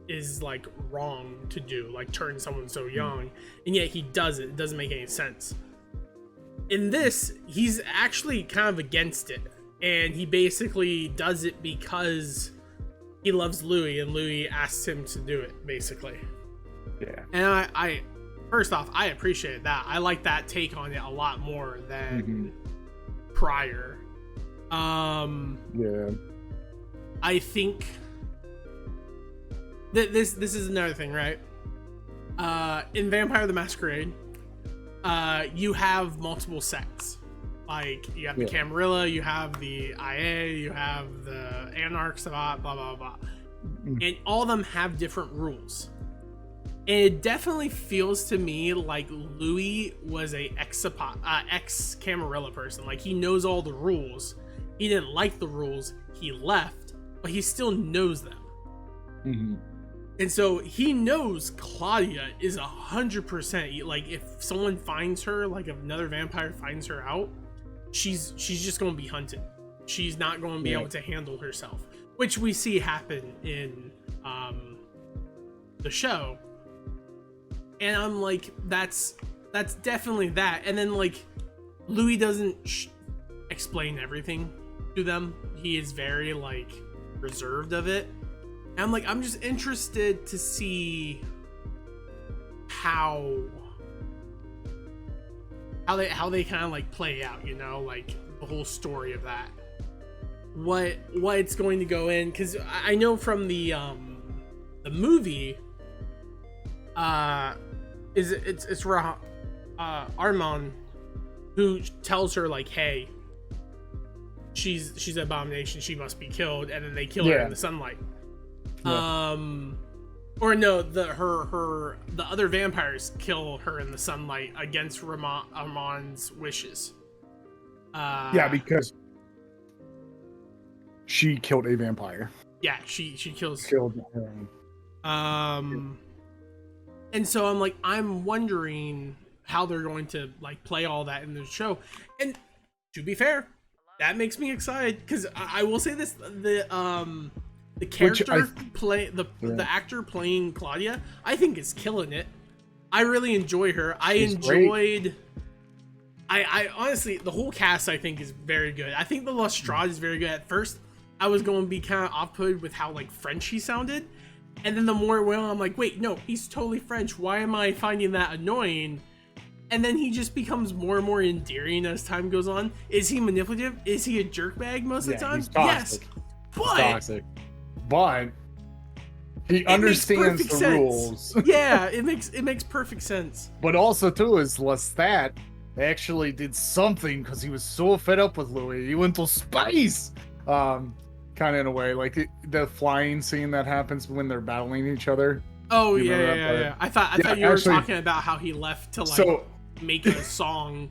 [SPEAKER 1] is like wrong to do, like turn someone so young, and yet he does it. It doesn't make any sense. In this, he's actually kind of against it, and he basically does it because he loves Louis, and Louis asks him to do it, basically.
[SPEAKER 2] Yeah.
[SPEAKER 1] And I first off, I appreciate that. I like that take on it a lot more than prior.
[SPEAKER 2] Yeah.
[SPEAKER 1] I think that this is another thing, right? In Vampire the Masquerade, you have multiple sects. Like you have the Camarilla, you have the IA, you have the Anarchs, blah blah blah, and all of them have different rules. And it definitely feels to me like Louis was a ex Camarilla person. Like he knows all the rules. He didn't like the rules. He left, but he still knows them. And so he knows Claudia is 100%. Like if someone finds her, like if another vampire finds her out, she's just going to be hunted. She's not going to be able to handle herself, which we see happen in the show. And I'm like, that's definitely that. And then like Louis doesn't explain everything to them. He is very like reserved of it. And I'm like, I'm just interested to see how they kind of like play out, you know, like the whole story of that. What it's going to go in, because I know from the movie, it's Armand who tells her like, hey, she's an abomination, she must be killed, and then they kill her in the sunlight. Or no, the other vampires kill her in the sunlight against Armand's wishes.
[SPEAKER 2] Because she killed a vampire.
[SPEAKER 1] Yeah, she killed
[SPEAKER 2] him.
[SPEAKER 1] And so I'm wondering how they're going to like play all that in the show. And to be fair, that makes me excited, because I will say this: the character the actor playing Claudia, I think is killing it. I really enjoy her. I honestly, the whole cast I think is very good. I think the Lestrade is very good. At first, I was going to be kind of off-put with how like French he sounded, and then the more it went on, I'm like, wait, no, he's totally French. Why am I finding that annoying? And then he just becomes more and more endearing as time goes on. Is he manipulative? Is he a jerkbag most of the time? Yes,
[SPEAKER 2] but toxic. But he understands the rules.
[SPEAKER 1] Yeah, it makes perfect sense.
[SPEAKER 2] But also too is Lestat actually did something because he was so fed up with Louis. He went to space. Kind of in a way, like the flying scene that happens when they're battling each other.
[SPEAKER 1] Oh yeah. I thought you were talking about how he left to like make a song.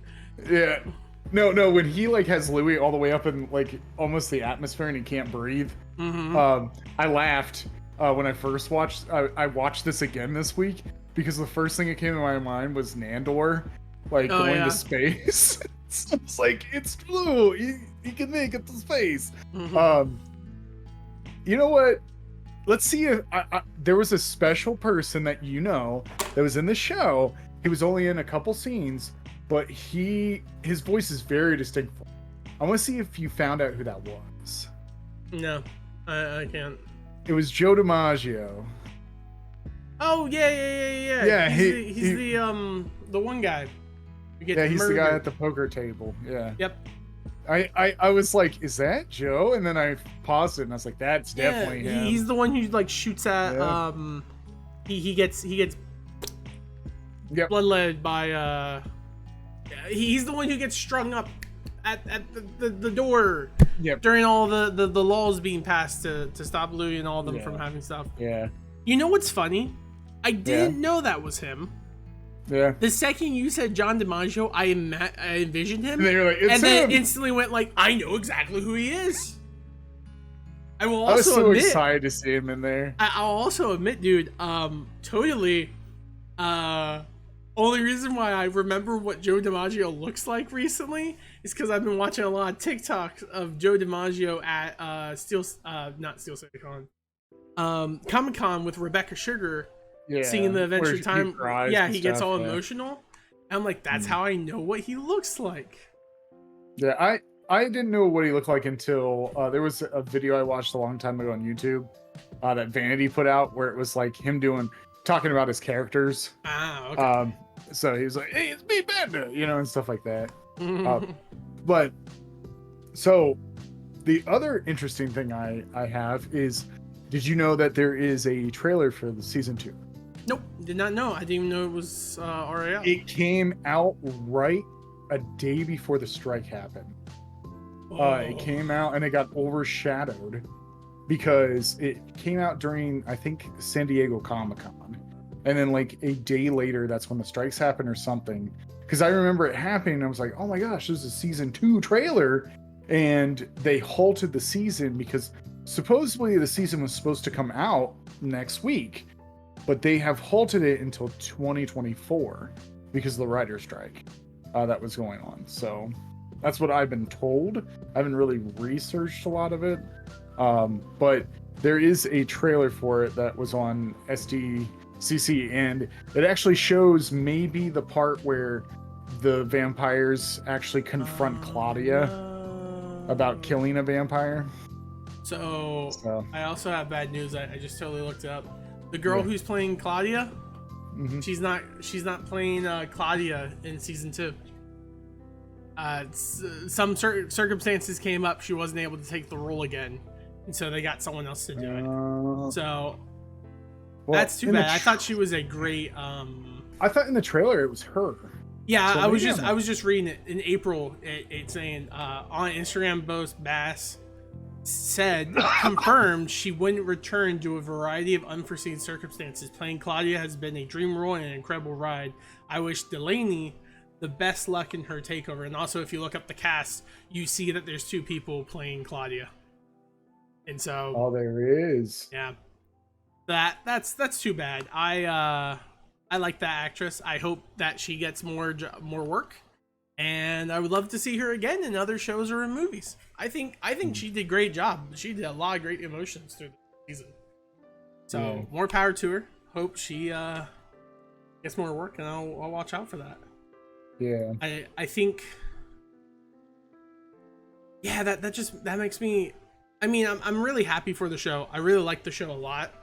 [SPEAKER 2] Yeah. No, when he like has Louis all the way up in like almost the atmosphere and he can't breathe. I laughed when I first watched. I watched this again this week because the first thing that came to my mind was Nandor, like going to space. It's like it's blue. He can make it to space. You know what? Let's see if there was a special person that that was in the show. He was only in a couple scenes, but his voice is very distinct. I want to see if you found out who that was.
[SPEAKER 1] No, I can't.
[SPEAKER 2] It was Joe DiMaggio.
[SPEAKER 1] Oh yeah.
[SPEAKER 2] Yeah,
[SPEAKER 1] he's the one guy.
[SPEAKER 2] He's the guy at the poker table. Yeah.
[SPEAKER 1] Yep.
[SPEAKER 2] I was like, is that Joe? And then I paused it and I was like, that's definitely him.
[SPEAKER 1] He's the one who like shoots at he gets bloodletted by he's the one who gets strung up at the door during all the laws being passed to stop Louis and all of them from having stuff.
[SPEAKER 2] Yeah.
[SPEAKER 1] You know what's funny? I didn't know that was him.
[SPEAKER 2] Yeah.
[SPEAKER 1] The second you said John DiMaggio, I envisioned him,
[SPEAKER 2] and then you're like, it's
[SPEAKER 1] and then
[SPEAKER 2] him.
[SPEAKER 1] instantly went like, I know exactly who he is. I will
[SPEAKER 2] I was
[SPEAKER 1] also
[SPEAKER 2] so
[SPEAKER 1] admit,
[SPEAKER 2] excited to see him in there.
[SPEAKER 1] I'll also admit, dude, totally. Only reason why I remember what Joe DiMaggio looks like recently is because I've been watching a lot of TikToks of Joe DiMaggio at not Steel City Con, Comic-Con with Rebecca Sugar, singing the Adventure Time. He gets all emotional. And I'm like, that's how I know what he looks like.
[SPEAKER 2] Yeah, I didn't know what he looked like until there was a video I watched a long time ago on YouTube that Vanity put out where it was like him talking about his characters.
[SPEAKER 1] Okay.
[SPEAKER 2] So he was like, hey, it's me, Banda, and stuff like that. But so the other interesting thing I have is, did you know that there is a trailer for the season 2?
[SPEAKER 1] Nope, did not know. I didn't even know it was already out.
[SPEAKER 2] It came out right a day before the strike happened. It came out and it got overshadowed because it came out during, I think, San Diego Comic-Con. And then like a day later, that's when the strikes happened or something. Because I remember it happening and I was like, oh my gosh, this is a season 2 trailer. And they halted the season because supposedly the season was supposed to come out next week. But they have halted it until 2024 because of the writer's strike that was going on. So that's what I've been told. I haven't really researched a lot of it. But there is a trailer for it that was on SDCC, and it actually shows maybe the part where the vampires actually confront Claudia about killing a vampire.
[SPEAKER 1] So I also have bad news. I just totally looked it up. The girl who's playing Claudia, she's not playing Claudia in season 2. Some certain circumstances came up. She wasn't able to take the role again, and so they got someone else to do it. So that's too bad. I thought she was a great.
[SPEAKER 2] I thought in the trailer it was her.
[SPEAKER 1] Yeah, so I was just reading it in April. It's saying on Instagram, Bass said confirmed she wouldn't return due to a variety of unforeseen circumstances. Playing Claudia has been a dream role and an incredible ride. I wish Delaney the best luck in her takeover. And also, if you look up the cast, you see that there's 2 people playing Claudia. And so
[SPEAKER 2] there is.
[SPEAKER 1] Yeah. That's too bad. I like that actress. I hope that she gets more work. And I would love to see her again in other shows or in movies. I think she did a great job. She did a lot of great emotions through the season. So more power to her. Hope she gets more work, and I'll watch out for that.
[SPEAKER 2] Yeah.
[SPEAKER 1] I think. Yeah, that makes me. I mean, I'm really happy for the show. I really like the show a lot.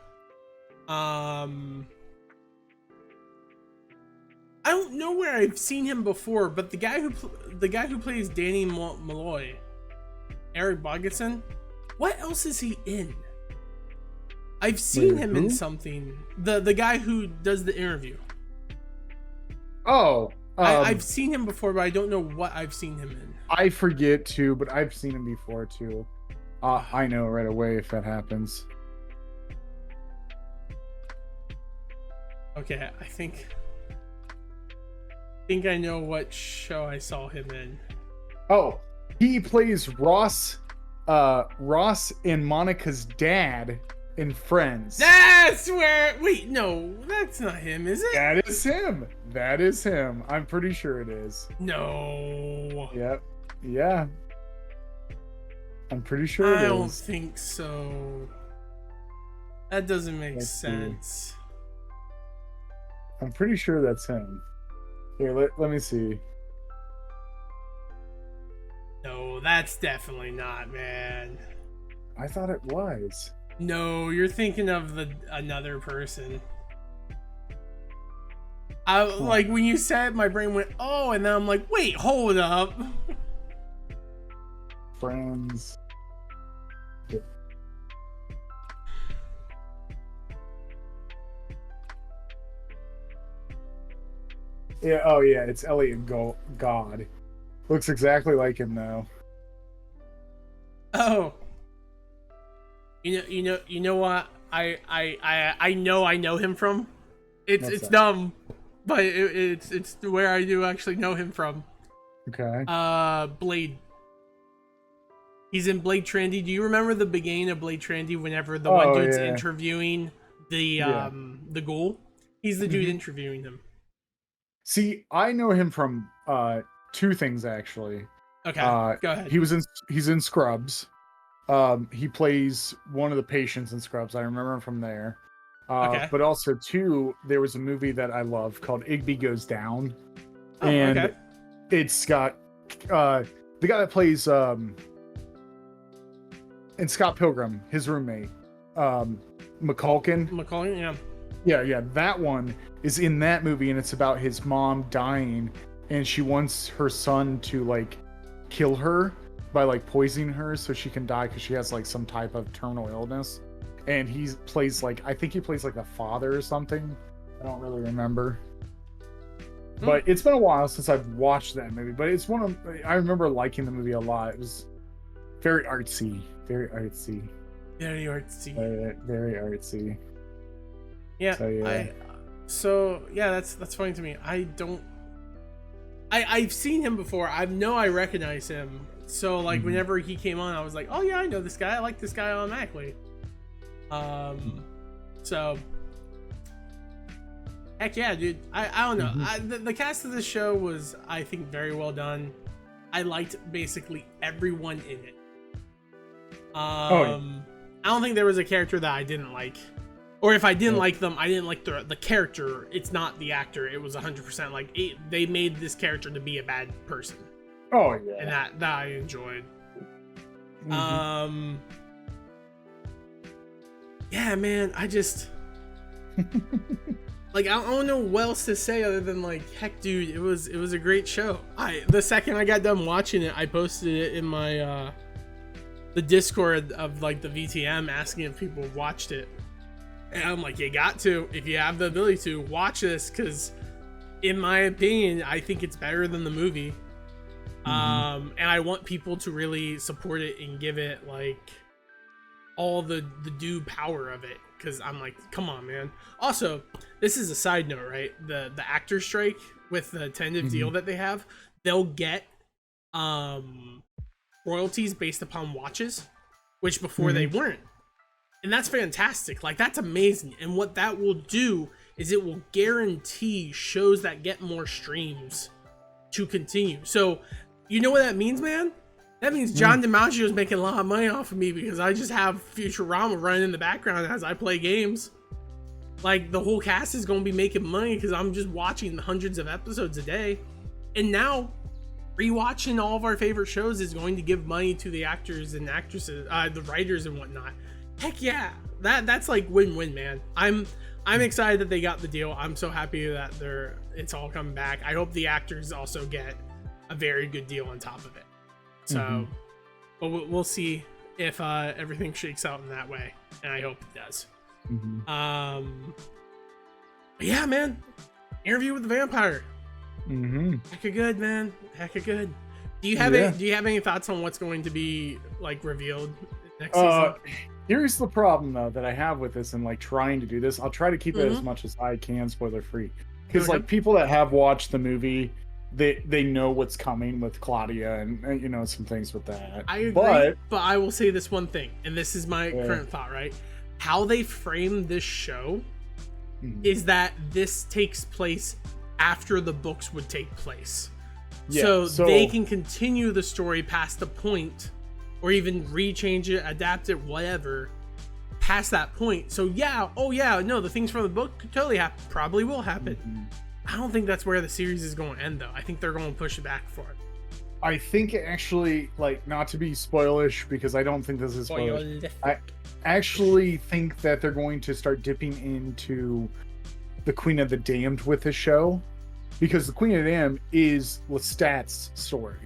[SPEAKER 1] I don't know where I've seen him before, but the guy who plays Danny Malloy, Eric Bogutson, what else is he in? I've seen him in something. The guy who does the interview.
[SPEAKER 2] Oh,
[SPEAKER 1] I've seen him before, but I don't know what I've seen him in.
[SPEAKER 2] I forget too, but I've seen him before too. I know right away if that happens.
[SPEAKER 1] Okay, I think I know what show I saw him in.
[SPEAKER 2] Oh, he plays Ross and Monica's dad in Friends.
[SPEAKER 1] That's where. Wait, no, that's not him, is it?
[SPEAKER 2] That is him. That is him. I'm pretty sure it is.
[SPEAKER 1] No.
[SPEAKER 2] Yep. Yeah. I'm pretty sure it is.
[SPEAKER 1] I don't think so. That doesn't make sense.
[SPEAKER 2] I'm pretty sure that's him. Here, let me see.
[SPEAKER 1] No, that's definitely not, man.
[SPEAKER 2] I thought it was.
[SPEAKER 1] No, you're thinking of another person. Like when you said, my brain went, oh, and then I'm like, wait, hold up.
[SPEAKER 2] Friends. Yeah. Oh, yeah. It's Elliot God. Looks exactly like him, though.
[SPEAKER 1] Oh, you know what? I know him from. It's
[SPEAKER 2] That?
[SPEAKER 1] dumb, but it's where I do actually know him from.
[SPEAKER 2] Okay.
[SPEAKER 1] Blade. He's in Blade Trinity. Do you remember the beginning of Blade Trinity? Whenever the one
[SPEAKER 2] Oh,
[SPEAKER 1] dude's
[SPEAKER 2] yeah.
[SPEAKER 1] interviewing the ghoul, he's the dude interviewing him.
[SPEAKER 2] See, I know him from two things actually.
[SPEAKER 1] Okay, go ahead.
[SPEAKER 2] He's in Scrubs. He plays one of the patients in Scrubs. I remember him from there.
[SPEAKER 1] Okay.
[SPEAKER 2] But also too, there was a movie that I love called Igby Goes Down,
[SPEAKER 1] Oh,
[SPEAKER 2] and
[SPEAKER 1] okay.
[SPEAKER 2] it's got the guy that plays in Scott Pilgrim, his roommate, McCulkin.
[SPEAKER 1] McCulkin, yeah.
[SPEAKER 2] Yeah, that one is in that movie, and it's about his mom dying, and she wants her son to like kill her by like poisoning her so she can die because she has like some type of terminal illness. And he plays like, I think he plays like the father or something. I don't really remember. But it's been a while since I've watched that movie. But it's I remember liking the movie a lot. It was very artsy. Very artsy.
[SPEAKER 1] Very artsy.
[SPEAKER 2] Very artsy.
[SPEAKER 1] Yeah.
[SPEAKER 2] So,
[SPEAKER 1] yeah. That's funny to me. I've seen him before. I recognize him. So like whenever he came on, I was like, oh yeah, I know this guy. I like this guy automatically. So heck yeah, dude. I don't know. The cast of this show was, I think, very well done. I liked basically everyone in it. I don't think there was a character that I didn't like, or if I didn't like them, I didn't like the character. It's not the actor. It was 100% like they made this character to be a bad person.
[SPEAKER 2] Oh yeah,
[SPEAKER 1] and that I enjoyed. Yeah, man, I just like I don't know what else to say other than like, heck, dude, it was a great show. The second I got done watching it, I posted it in my the Discord of like the VTM, asking if people watched it, and I'm like, you got to, if you have the ability to watch this, because in my opinion, I think it's better than the movie. And I want people to really support it and give it like all the due power of it, because I'm like, come on, man. Also, this is a side note, right? The actor strike with the tentative deal that they have, they'll get royalties based upon watches, which before they weren't. And that's fantastic. Like, that's amazing. And what that will do is it will guarantee shows that get more streams to continue. So you know what that means, man? That means John DiMaggio is making a lot of money off of me because I just have Futurama running in the background as I play games. Like, the whole cast is going to be making money because I'm just watching hundreds of episodes a day. And now, rewatching all of our favorite shows is going to give money to the actors and actresses, the writers and whatnot. Heck yeah, that's like win-win, man. I'm excited that they got the deal. I'm so happy that it's all coming back. I hope the actors also get a very good deal on top of it. So, but we'll see if everything shakes out in that way, and I hope it does. But yeah, man, Interview with the Vampire. Heck of good, man. Heck of good. Do you have any thoughts on what's going to be like revealed next season?
[SPEAKER 2] Here's the problem though that I have with this and like trying to do this. I'll try to keep it as much as I can spoiler free, because like people that have watched the movie, they know what's coming with Claudia and you know, some things with that.
[SPEAKER 1] I agree, but I will say this one thing, and this is my current thought, right? How they frame this show is that this takes place after the books would take place. So they can continue the story past the point, or even rechange it, adapt it, whatever, past that point. So yeah, the things from the book could totally happen, probably will happen. I don't think that's where the series is going to end, though. I think they're going to push it back for it.
[SPEAKER 2] I think actually, like, not to be spoilish, because I don't think this is spoilish. I actually think that they're going to start dipping into the Queen of the Damned with the show, because the Queen of the Damned is Lestat's story.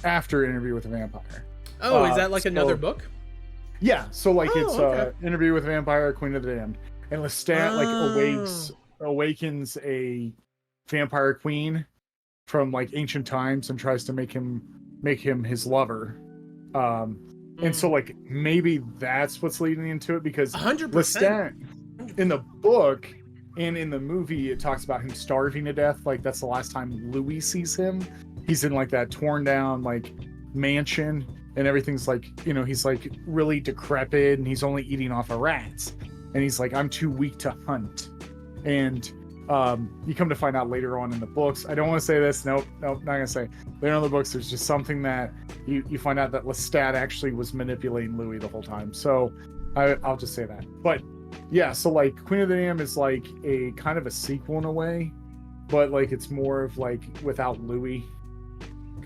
[SPEAKER 2] after Interview with a Vampire.
[SPEAKER 1] Oh, is that like another book?
[SPEAKER 2] Yeah, so like it's
[SPEAKER 1] okay.
[SPEAKER 2] Interview with a Vampire, Queen of the Damned, and Lestat like awakens a vampire queen from like ancient times and tries to make him his lover. And so like maybe that's what's leading into it, because
[SPEAKER 1] 100%.
[SPEAKER 2] Lestat in the book and in the movie it talks about him starving to death. Like that's the last time Louis sees him. He's in like that torn down like mansion, and everything's like, you know, he's like really decrepit and he's only eating off of rats, and he's like, I'm too weak to hunt. And you come to find out later on in the books, I don't want to say this, nope, not gonna say, later on in the books there's just something that you find out that Lestat actually was manipulating Louis the whole time. So I'll just say that. But yeah, so like Queen of the Dam is like a kind of a sequel in a way, but like it's more of like without Louis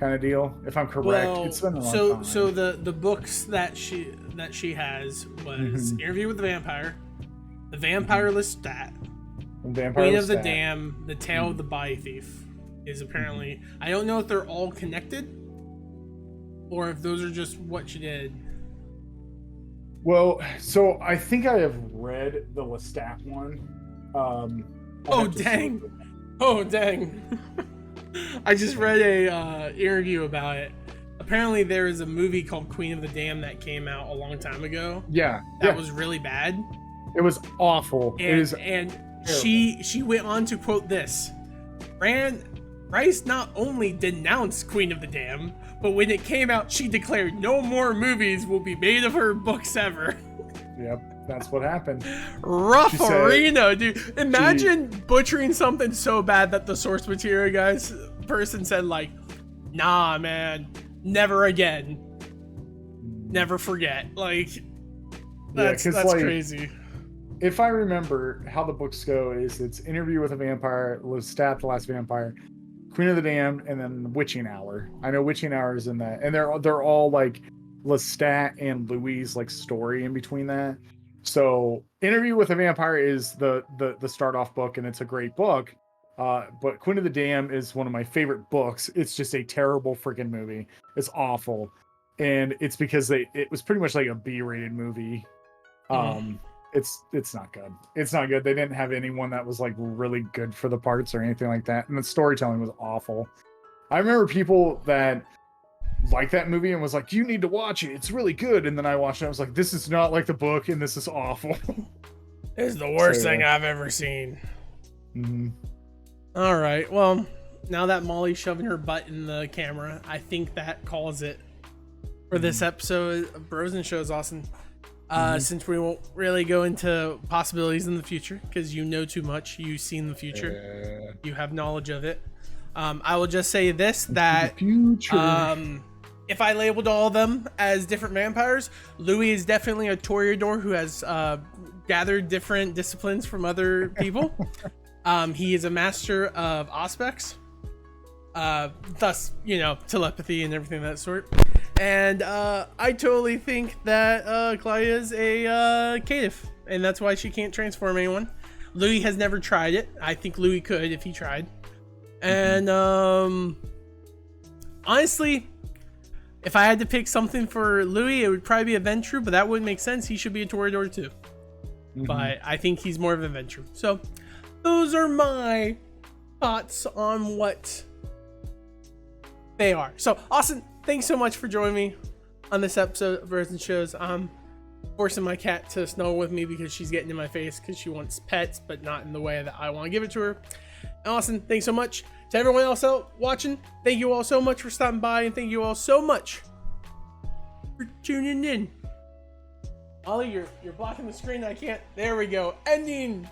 [SPEAKER 2] kind of deal, if I'm correct.
[SPEAKER 1] Well,
[SPEAKER 2] it's been a long time.
[SPEAKER 1] So the books that she has was Interview with the Vampire, The Vampire Lestat, Queen of the Dam, The Tale of the Body Thief is apparently, I don't know if they're all connected or if those are just what she did.
[SPEAKER 2] Well, so I think I have read the Lestat one.
[SPEAKER 1] Oh dang. I just read a interview about it. Apparently there is a movie called Queen of the Dam that came out a long time ago. That was really bad.
[SPEAKER 2] It was awful.
[SPEAKER 1] And she went on to quote this: Rice not only denounced Queen of the Dam, but when it came out, she declared no more movies will be made of her books ever.
[SPEAKER 2] Yep, that's what happened.
[SPEAKER 1] Ruffarino, dude. Imagine butchering something so bad that the source material person said like, nah, man, never again. Never forget. Like, that's like, crazy.
[SPEAKER 2] If I remember how the books go, is it's Interview with a Vampire, Lestat the Last Vampire, Queen of the Dam, and then Witching Hour. I know Witching Hour is in that, and they're all like Lestat and Louis' like story in between that. So Interview with a Vampire is the start off book, and it's a great book. But Queen of the Dam is one of my favorite books. It's just a terrible freaking movie. It's awful, and it's because it was pretty much like a B-rated movie. It's not good. It's not good. They didn't have anyone that was like really good for the parts or anything like that, and the storytelling was awful. I remember people that liked that movie and was like, you need to watch it, it's really good, and then I watched it, I was like, this is not like the book and this is awful.
[SPEAKER 1] It's the worst thing I've ever seen. All right, well, now that Molly's shoving her butt in the camera, I think that calls it for this episode of Bros and Shows. Austin, since we won't really go into possibilities in the future because you know too much, you've seen the future, you have knowledge of it, I will just say this, that if I labeled all of them as different vampires, Louis is definitely a toreador who has gathered different disciplines from other people. He is a master of auspex, thus, you know, telepathy and everything of that sort. And I totally think that Claudia is a caitiff, and that's why she can't transform anyone. Louis has never tried it. I think Louis could if he tried. And honestly, if I had to pick something for Louis, it would probably be a Ventrue, but that wouldn't make sense. He should be a Toreador too. But I think he's more of a Ventrue. So those are my thoughts on what they are. So Austin, thanks so much for joining me on this episode of Bros and Shows. I'm forcing my cat to snuggle with me because she's getting in my face because she wants pets, but not in the way that I want to give it to her. And Austin, thanks so much. To everyone else out watching, thank you all so much for stopping by, and thank you all so much for tuning in. Ollie, you're blocking the screen. I can't. There we go. Ending.